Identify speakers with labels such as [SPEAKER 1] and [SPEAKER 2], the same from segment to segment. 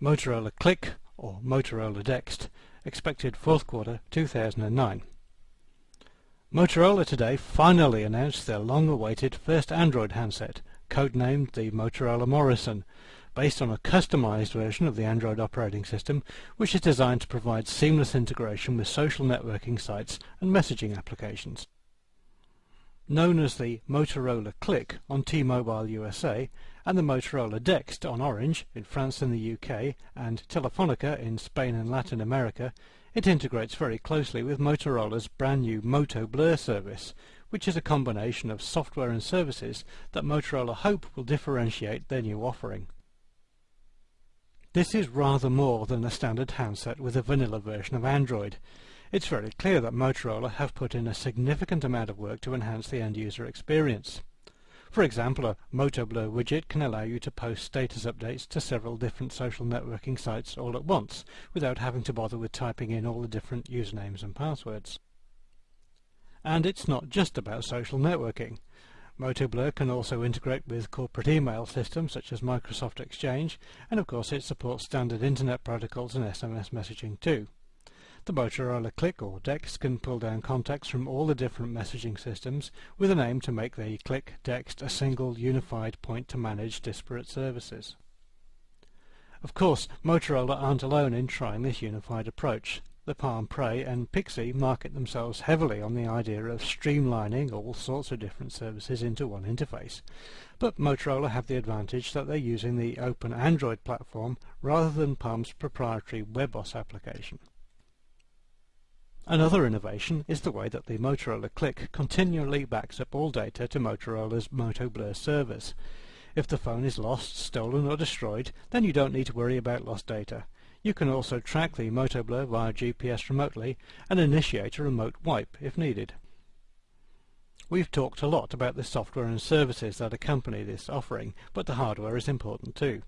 [SPEAKER 1] Motorola cliq or Motorola dext, expected fourth quarter 2009. Motorola today finally announced their long-awaited first Android handset, codenamed the Motorola Morrison, based on a customized version of the Android operating system, which is designed to provide seamless integration with social networking sites and messaging applications. Known as the Motorola cliq on T-Mobile USA and the Motorola dext on Orange in France and the UK and Telefonica in Spain and Latin America, it integrates very closely with Motorola's brand new motoblur service, which is a combination of software and services that Motorola hope will differentiate their new offering. This is rather more than a standard handset with a vanilla version of Android. It's very clear that Motorola have put in a significant amount of work to enhance the end-user experience. For example, a motoblur widget can allow you to post status updates to several different social networking sites all at once, without having to bother with typing in all the different usernames and passwords. And it's not just about social networking. Motoblur can also integrate with corporate email systems such as Microsoft Exchange, and of course it supports standard Internet protocols and SMS messaging too. The Motorola cliq or dext can pull down contacts from all the different messaging systems with an aim to make the cliq dext a single unified point to manage disparate services. Of course, Motorola aren't alone in trying this unified approach. The Palm Pre and Pixie market themselves heavily on the idea of streamlining all sorts of different services into one interface. But Motorola have the advantage that they're using the open Android platform rather than Palm's proprietary WebOS application. Another innovation is the way that the Motorola cliq continually backs up all data to Motorola's motoblur servers. If the phone is lost, stolen or destroyed, then you don't need to worry about lost data. You can also track the motoblur via GPS remotely and initiate a remote wipe if needed. We've talked a lot about the software and services that accompany this offering, but the hardware is important too.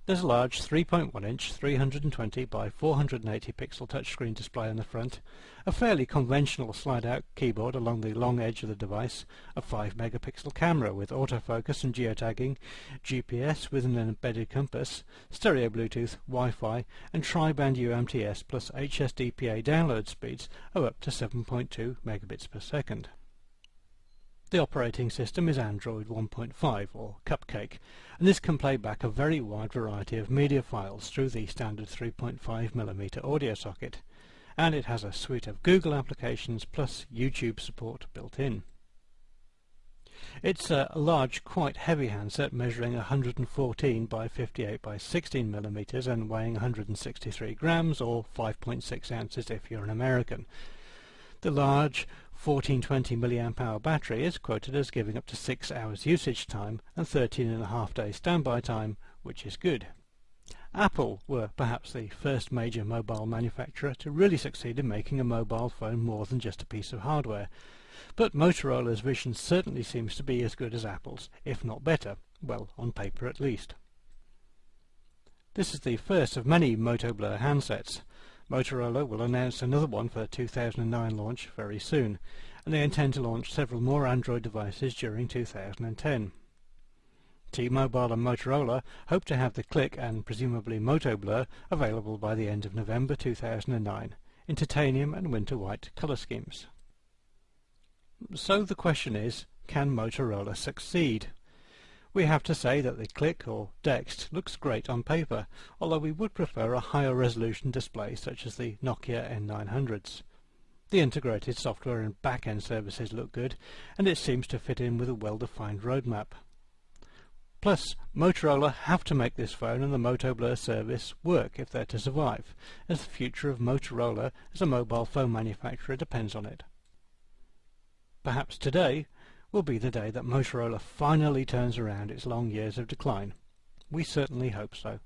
[SPEAKER 1] There's a large 3.1-inch 320 by 480 pixel touchscreen display on the front, a fairly conventional slide-out keyboard along the long edge of the device, a 5-megapixel camera with autofocus and geotagging, GPS with an embedded compass, stereo Bluetooth, Wi-Fi and tri-band UMTS plus HSDPA download speeds of up to 7.2 megabits per second. The operating system is Android 1.5 or Cupcake, and this can play back a very wide variety of media files through the standard 3.5mm audio socket, and it has a suite of Google applications plus YouTube support built in. It's a large, quite heavy handset measuring 114 by 58 by 16mm and weighing 163 grams or 5.6 ounces if you're an American. The large 1420 mAh battery is quoted as giving up to 6 hours usage time and 13.5 days standby time, which is good. Apple were perhaps the first major mobile manufacturer to really succeed in making a mobile phone more than just a piece of hardware, but Motorola's vision certainly seems to be as good as Apple's, if not better, well, on paper at least. This is the first of many motoblur handsets. Motorola will announce another one for 2009 launch very soon, and they intend to launch several more Android devices during 2010. T-Mobile and Motorola hope to have the cliq and presumably motoblur available by the end of November 2009 in titanium and winter white colour schemes. So the question is, can Motorola succeed? We have to say that the cliq or dext looks great on paper, although we would prefer a higher resolution display such as the Nokia N900s. The integrated software and back-end services look good, and it seems to fit in with a well-defined roadmap. Plus, Motorola have to make this phone and the motoblur service work if they're to survive, as the future of Motorola as a mobile phone manufacturer depends on it. Perhaps today will be the day that Motorola finally turns around its long years of decline. We certainly hope so.